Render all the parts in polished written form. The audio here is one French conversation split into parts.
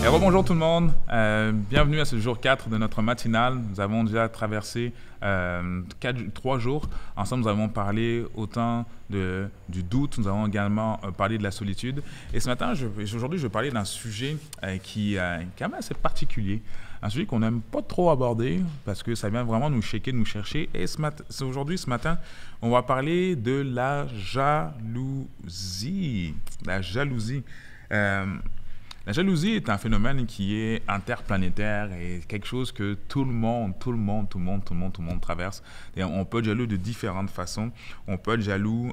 Et rebonjour tout le monde, bienvenue à ce jour 4 de notre matinale. Nous avons déjà traversé 3 jours. Ensemble, nous avons parlé autant du doute, nous avons également parlé de la solitude. Et ce matin, aujourd'hui, je vais parler d'un sujet qui est quand même assez particulier. Un sujet qu'on n'aime pas trop aborder parce que ça vient vraiment nous shaker, nous chercher. Et ce matin, on va parler de la jalousie. La jalousie. La jalousie est un phénomène qui est interplanétaire et quelque chose que tout le monde traverse. Et on peut être jaloux de différentes façons. On peut être jaloux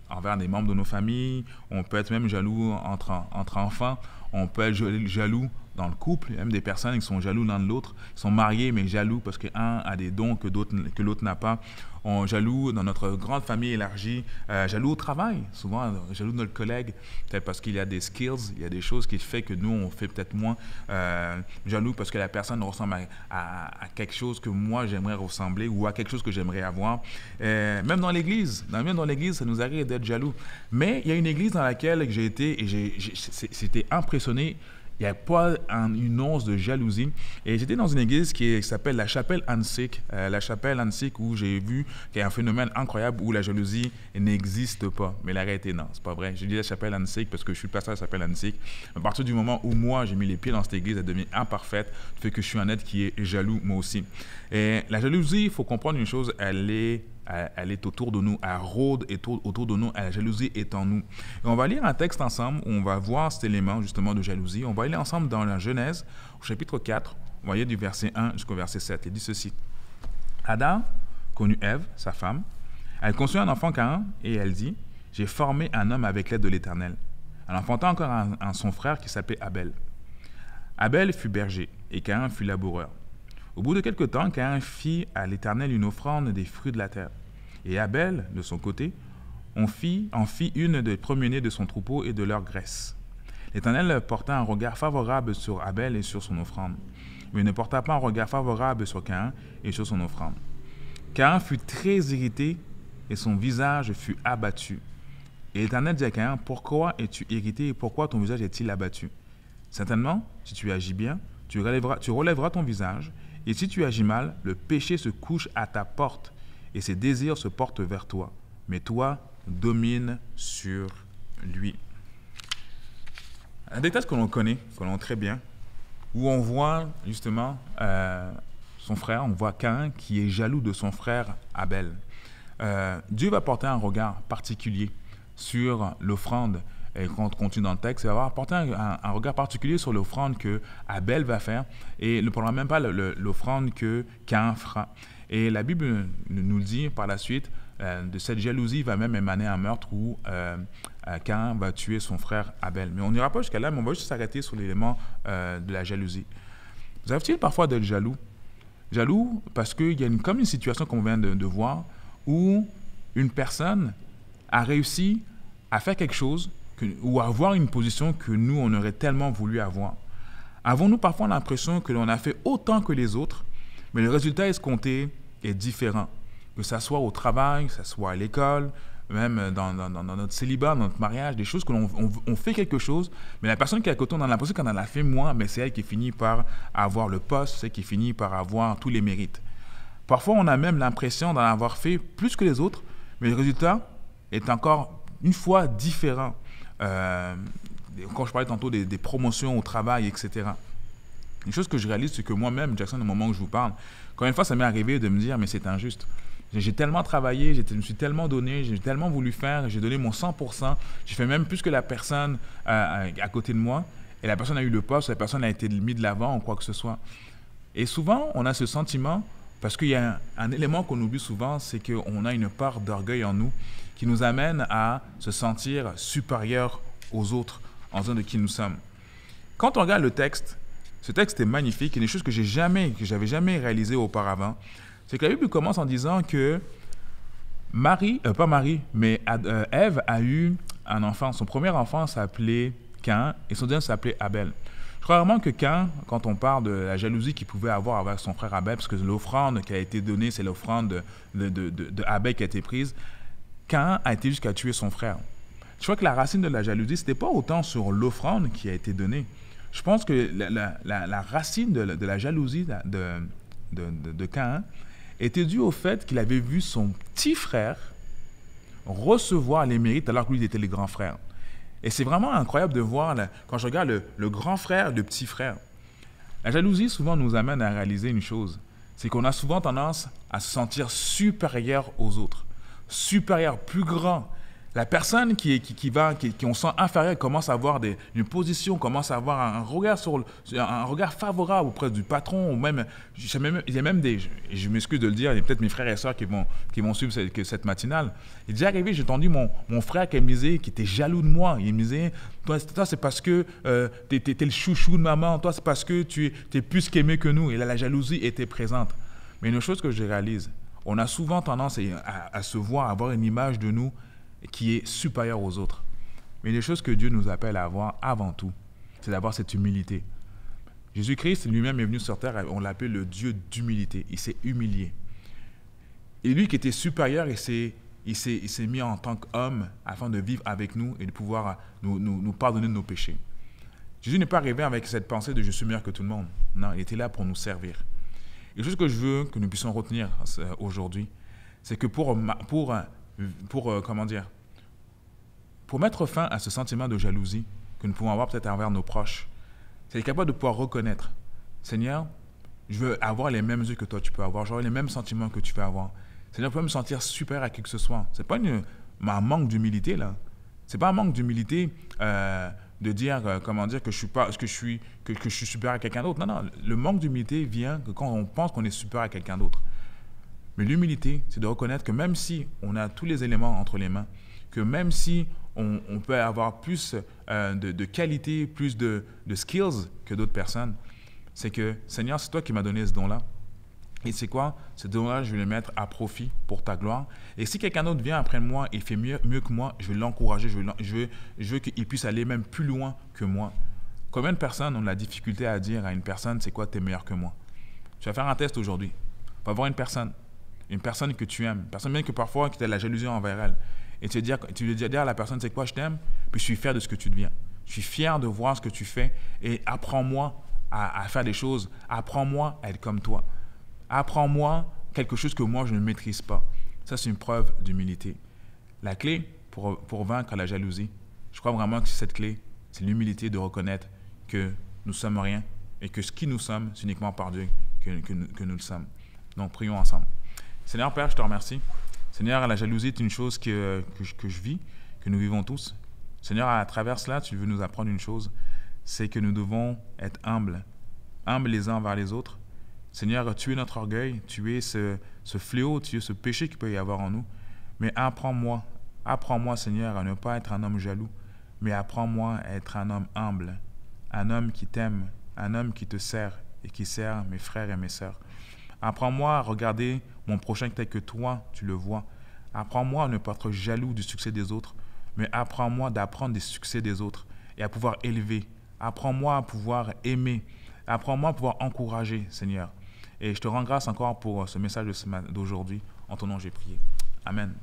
envers des membres de nos familles. On peut être même jaloux entre enfants. On peut être jaloux dans le couple. Il y a même des personnes qui sont jaloux l'un de l'autre. Ils sont mariés mais jaloux parce qu'un a des dons que l'autre n'a pas. On jaloux dans notre grande famille élargie, jaloux au travail, souvent jaloux de notre collègue, peut-être parce qu'il y a des skills, il y a des choses qui font que nous, on fait peut-être moins. Jaloux parce que la personne ressemble à quelque chose que moi, j'aimerais ressembler ou à quelque chose que j'aimerais avoir. Même dans l'église, ça nous arrive d'être jaloux. Mais il y a une église dans laquelle j'ai été et c'était impressionné. Il n'y a pas une once de jalousie. Et j'étais dans une église qui s'appelle la Chapelle Annecyc. La Chapelle Annecyc où j'ai vu qu'il y a un phénomène incroyable où la jalousie n'existe pas. Mais la réalité, non, c'est pas vrai. Je dis la Chapelle Annecyc parce que je suis le pasteur de la Chapelle Annecyc. À partir du moment où moi, j'ai mis les pieds dans cette église, elle devient imparfaite, fait que je suis un être qui est jaloux, moi aussi. Et la jalousie, il faut comprendre une chose, elle est autour de nous, elle rôde autour de nous, la jalousie est en nous. Et on va lire un texte ensemble où on va voir cet élément justement de jalousie. On va aller ensemble dans la Genèse, au chapitre 4, on va lire du verset 1 jusqu'au verset 7. Il dit ceci. Adam connut Ève, sa femme. Elle conçut un enfant Caïn et elle dit, « J'ai formé un homme avec l'aide de l'Éternel. » Elle enfanta encore son frère qui s'appelait Abel. Abel fut berger et Caïn fut laboureur. Au bout de quelque temps, Caïn fit à l'Éternel une offrande des fruits de la terre. Et Abel, de son côté, en fit une des premiers-nés de son troupeau et de leur graisse. L'Éternel porta un regard favorable sur Abel et sur son offrande, mais il ne porta pas un regard favorable sur Caïn et sur son offrande. Caïn fut très irrité et son visage fut abattu. Et l'Éternel dit à Caïn, « Pourquoi es-tu irrité et pourquoi ton visage est-il abattu? Certainement, si tu agis bien, tu relèveras ton visage, et si tu agis mal, le péché se couche à ta porte, et ses désirs se portent vers toi. Mais toi, domine sur lui. » Un des textes que l'on connaît très bien, où on voit justement son frère, on voit Caïn qui est jaloux de son frère Abel. Dieu va porter un regard particulier sur l'offrande. Et quand on continue dans le texte, il va porter un regard particulier sur l'offrande que Abel va faire et ne prendra même pas l'offrande que Caïn fera. Et la Bible nous le dit par la suite, de cette jalousie va même émaner un meurtre où Caïn va tuer son frère Abel. Mais on n'ira pas jusqu'à là, mais on va juste s'arrêter sur l'élément de la jalousie. Vous arrive-t-il parfois d'être jaloux? Jaloux parce qu'il y a comme une situation qu'on vient de voir où une personne a réussi à faire quelque chose ou avoir une position que nous, on aurait tellement voulu avoir. Avons-nous parfois l'impression que l'on a fait autant que les autres, mais le résultat escompté est différent? Que ça soit au travail, que ça soit à l'école, même dans notre célibat, dans notre mariage, des choses que on fait quelque chose, mais la personne qui est à côté, on a l'impression qu'on en a fait moins, mais c'est elle qui finit par avoir le poste, c'est elle qui finit par avoir tous les mérites. Parfois, on a même l'impression d'en avoir fait plus que les autres, mais le résultat est encore une fois différent. Quand je parlais tantôt des promotions au travail, etc. Une chose que je réalise, c'est que moi-même, Jackson, au moment où je vous parle, quand une fois ça m'est arrivé de me dire, mais c'est injuste. J'ai tellement travaillé, je me suis tellement donné, j'ai tellement voulu faire, j'ai donné mon 100%, j'ai fait même plus que la personne à côté de moi, et la personne a eu le poste, la personne a été mise de l'avant ou quoi que ce soit. Et souvent, on a ce sentiment, parce qu'il y a un élément qu'on oublie souvent, c'est qu'on a une part d'orgueil en nous qui nous amène à se sentir supérieur aux autres en disant de qui nous sommes. Quand on regarde le texte, ce texte est magnifique et des choses que j'avais jamais réalisées auparavant, c'est que la Bible commence en disant que Ève a eu un enfant. Son premier enfant s'appelait Caïn et son deuxième s'appelait Abel. Je crois vraiment que Caïn, quand on parle de la jalousie qu'il pouvait avoir avec son frère Abel, parce que l'offrande qui a été donnée, c'est l'offrande de Abel qui a été prise, Caïn a été jusqu'à tuer son frère. Je crois que la racine de la jalousie, ce n'était pas autant sur l'offrande qui a été donnée. Je Je pense que la racine de la jalousie de Caïn était due au fait qu'il avait vu son petit frère recevoir les mérites alors que lui il était le grand frère. Et c'est vraiment incroyable de voir, quand je regarde le grand frère, le petit frère. La jalousie souvent nous amène à réaliser une chose, c'est qu'on a souvent tendance à se sentir supérieur aux autres, supérieur, plus grand. La personne qu'on sent inférieure commence à avoir une position, commence à avoir un regard favorable auprès du patron, ou même, il y a même je m'excuse de le dire, il y a peut-être mes frères et sœurs qui vont suivre cette matinale. Il est déjà arrivé, j'ai entendu mon frère qui me disait, qui était jaloux de moi. Il me disait, toi c'est parce que t'es le chouchou de maman, toi c'est parce que tu es plus qu'aimé que nous. Et là, la jalousie était présente. Mais une chose que je réalise, on a souvent tendance à se voir, à avoir une image de nous qui est supérieur aux autres. Mais les choses que Dieu nous appelle à avoir avant tout, c'est d'avoir cette humilité. Jésus-Christ lui-même est venu sur terre, on l'appelle le Dieu d'humilité. Il s'est humilié. Et lui qui était supérieur, il s'est mis en tant qu'homme afin de vivre avec nous et de pouvoir nous pardonner de nos péchés. Jésus n'est pas arrivé avec cette pensée de « je suis meilleur que tout le monde ». Non, il était là pour nous servir. Et la chose que je veux que nous puissions retenir aujourd'hui, c'est que pour mettre fin à ce sentiment de jalousie que nous pouvons avoir peut-être envers nos proches, c'est être capable de pouvoir reconnaître, Seigneur, je veux avoir les mêmes yeux que toi tu peux avoir, j'aurai les mêmes sentiments que tu peux avoir. Seigneur, je peux me sentir supérieur à qui que ce soit. Ce n'est pas un manque d'humilité, là. Ce n'est pas un manque d'humilité de dire, que je suis supérieur à quelqu'un d'autre. Non, le manque d'humilité vient quand on pense qu'on est supérieur à quelqu'un d'autre. Mais l'humilité, c'est de reconnaître que même si on a tous les éléments entre les mains, que même si on peut avoir plus de qualité, plus de skills que d'autres personnes, c'est que, Seigneur, c'est toi qui m'as donné ce don-là. Et c'est quoi? Ce don-là, je vais le mettre à profit pour ta gloire. Et si quelqu'un d'autre vient après moi et fait mieux que moi, je vais l'encourager, je veux qu'il puisse aller même plus loin que moi. Combien de personnes ont la difficulté à dire à une personne, c'est quoi, t'es meilleur que moi? Tu vas faire un test aujourd'hui. Va voir une personne que tu aimes, une personne même que parfois tu as la jalousie envers elle. Et tu veux dire à la personne, c'est quoi, je t'aime, puis je suis fier de ce que tu deviens. Je suis fier de voir ce que tu fais et apprends-moi à faire des choses. Apprends-moi à être comme toi. Apprends-moi quelque chose que moi, je ne maîtrise pas. Ça, c'est une preuve d'humilité. La clé pour vaincre la jalousie, je crois vraiment que cette clé, c'est l'humilité de reconnaître que nous ne sommes rien et que ce qui nous sommes, c'est uniquement par Dieu que nous le sommes. Donc, prions ensemble. Seigneur Père, je te remercie. Seigneur, la jalousie est une chose que je vis, que nous vivons tous. Seigneur, à travers cela, tu veux nous apprendre une chose, c'est que nous devons être humbles les uns envers les autres. Seigneur, tu es notre orgueil, tu es ce fléau, tu es ce péché qu'il peut y avoir en nous. Mais apprends-moi, Seigneur, à ne pas être un homme jaloux, mais apprends-moi à être un homme humble, un homme qui t'aime, un homme qui te sert et qui sert mes frères et mes sœurs. Apprends-moi à regarder mon prochain tel que toi, tu le vois. Apprends-moi à ne pas être jaloux du succès des autres, mais apprends-moi d'apprendre des succès des autres et à pouvoir élever. Apprends-moi à pouvoir aimer. Apprends-moi à pouvoir encourager, Seigneur. Et je te rends grâce encore pour ce message d'aujourd'hui. En ton nom, j'ai prié. Amen.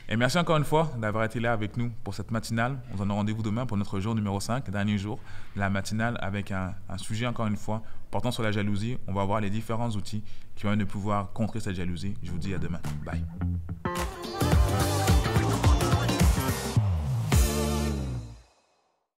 Et merci encore une fois d'avoir été là avec nous pour cette matinale. On se donne rendez-vous demain pour notre jour numéro 5, dernier jour de la matinale, avec un sujet encore une fois portant sur la jalousie. On va voir les différents outils qui vont nous pouvoir contrer cette jalousie. Je vous dis à demain. Bye.